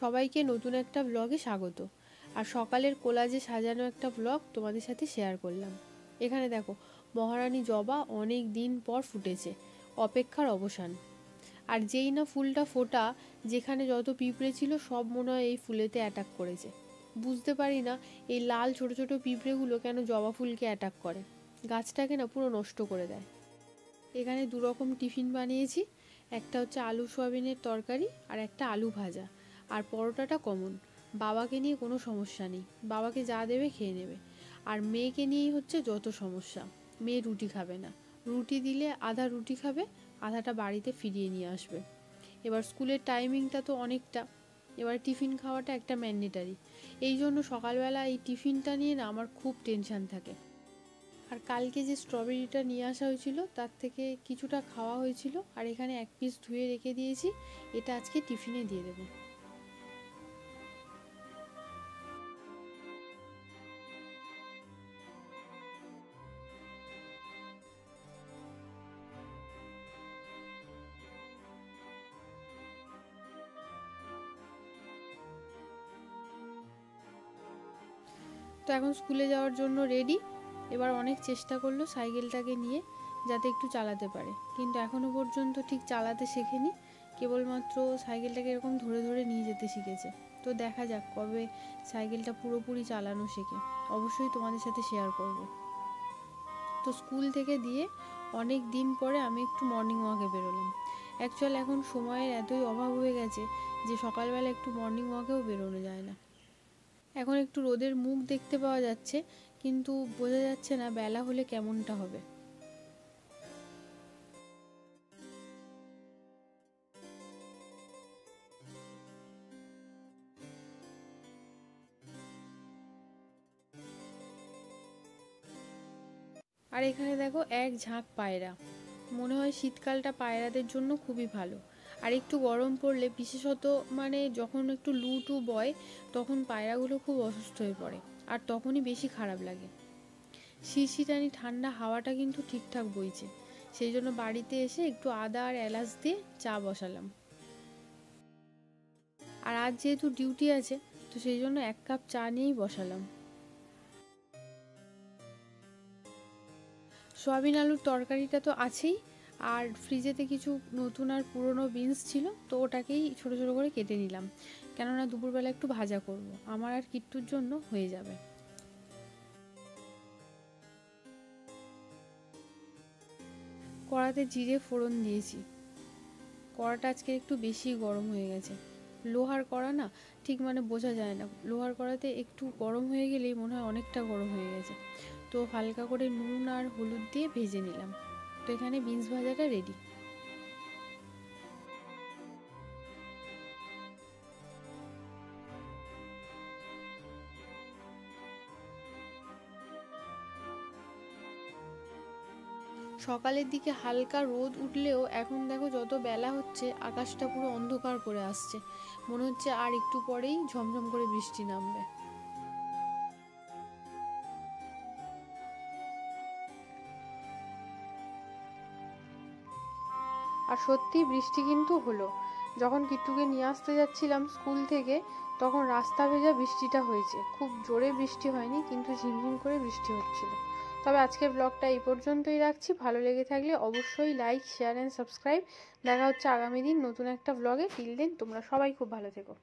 সবাইকে নতুন একটা ব্লগে স্বাগত। আর সকালের কোলাজে সাজানো একটা ব্লগ তোমাদের সাথে শেয়ার করলাম। এখানে দেখো, মহারানী জবা অনেক দিন পর ফুটেছে, অপেক্ষার অবসান। আর যেই না ফুলটা ফোটা, যেখানে যত পিঁপড়ে ছিল সব মনে হয় এই ফুলেতে অ্যাটাক করেছে। বুঝতে পারি না এই লাল ছোট ছোট পিঁপড়েগুলো কেন জবা ফুলকে অ্যাটাক করে, গাছটাকে না পুরো নষ্ট করে দেয়। এখানে দুরকম টিফিন বানিয়েছি, একটা হচ্ছে আলু সয়াবিনের তরকারি আর একটা আলু ভাজা। আর পরোটাটা কমন, বাবাকে নিয়ে কোনো সমস্যা নেই, বাবাকে যা দেবে খেয়ে নেবে। আর মেয়েকে নিয়েই হচ্ছে যত সমস্যা, মেয়ে রুটি খাবে না, রুটি দিলে আধা রুটি খাবে, আধাটা বাড়িতে ফিরিয়ে নিয়ে আসবে। এবার স্কুলের টাইমিংটা তো অনেকটা, এবার টিফিন খাওয়াটা একটা ম্যান্ডেটারি। এই জন্য সকালবেলা এই টিফিনটা নিয়ে না আমার খুব টেনশান থাকে। আর কালকে যে স্ট্রবেরিটা নিয়ে আসা হয়েছিল তার থেকে কিছুটা খাওয়া হয়েছিল, আর এখানে এক পিস ধুয়ে রেখে দিয়েছি, এটা আজকে টিফিনে দিয়ে দেবো। তো এখন স্কুলে যাওয়ার জন্য রেডি। এবার অনেক চেষ্টা করলো সাইকেলটাকে নিয়ে যাতে একটু চালাতে পারে, কিন্তু এখনও পর্যন্ত ঠিক চালাতে শেখেনি, কেবলমাত্র সাইকেলটাকে এরকম ধরে ধরে নিয়ে যেতে শিখেছে। তো দেখা যাক কবে সাইকেলটা পুরোপুরি চালানো শেখে, অবশ্যই তোমাদের সাথে শেয়ার করব। তো স্কুল থেকে দিয়ে অনেক দিন পরে আমি একটু মর্নিং ওয়াকে বেরোলাম। অ্যাকচুয়ালি এখন সময়ের এতই অভাব হয়ে গেছে যে সকালবেলা একটু মর্নিং ওয়াকেও বেরোনো যায় না। এখন একটু রোদের মুখ দেখতে পাওয়া যাচ্ছে, কিন্তু বোঝা যাচ্ছে না বেলা হলে কেমনটা হবে। আর এখানে দেখো এক ঝাঁক পায়রা, মনে হয় শীতকালটা পায়রাদের জন্য খুবই ভালো। আর একটু গরম পড়লে, বিশেষত মানে যখন একটু লু টু বয়, তখন পায়রাগুলো খুব অসুস্থ হয়ে পড়ে, আর তখনই বেশি খারাপ লাগে। শিরশিরানি ঠান্ডা হাওয়াটা কিন্তু ঠিকঠাক বইছে, সেই জন্য বাড়িতে এসে একটু আদা আর এলাচ দিয়ে চা বসালাম। আর আজ যেহেতু ডিউটি আছে, তো সেই জন্য এক কাপ চা নিয়েই বসালাম। সয়াবিন আলুর তরকারিটা তো আছেই, আর ফ্রিজেতে কিছু নতুন আর পুরনো বিনস ছিল, তো ওটাকেই ছোটো ছোটো করে কেটে নিলাম, কেননা দুপুরবেলা একটু ভাজা করব, আমার আর কিট্টুর জন্য হয়ে যাবে। কড়াতে জিরে ফোড়ন দিয়েছি। কড়াটা আজকে একটু বেশি গরম হয়ে গেছে, লোহার কড়া না, ঠিক মানে বোঝা যায় না, লোহার কড়াতে একটু গরম হয়ে গেলেই মনে হয় অনেকটা গরম হয়ে গেছে। তো হালকা করে নুন আর হলুদ দিয়ে ভেজে নিলাম। তো এখানে বিনস ভাজাটা রেডি। সকালের দিকে হালকা রোদ উঠলেও এখন দেখো যত বেলা হচ্ছে আকাশটা পুরো অন্ধকার করে আসছে, মনে হচ্ছে আর একটু পরেই ঝমঝম করে বৃষ্টি নামবে। আর সত্যি বৃষ্টি কিন্তু হলো, যখন কিট্টুকে নিয়ে আসতে যাচ্ছিলাম স্কুল থেকে, তখন রাস্তা ভেজা বৃষ্টিটা হয়েছে, খুব জোরে বৃষ্টি হয়নি, কিন্তু ঝিমঝিম করে বৃষ্টি হচ্ছিল। তবে আজকের ব্লগটা এই পর্যন্তই রাখছি, ভালো লেগে থাকলে অবশ্যই লাইক, শেয়ার অ্যান্ড সাবস্ক্রাইব। দেখা হচ্ছে আগামী দিন নতুন একটা ব্লগে। টিল দেন তোমরা সবাই খুব ভালো থেকো।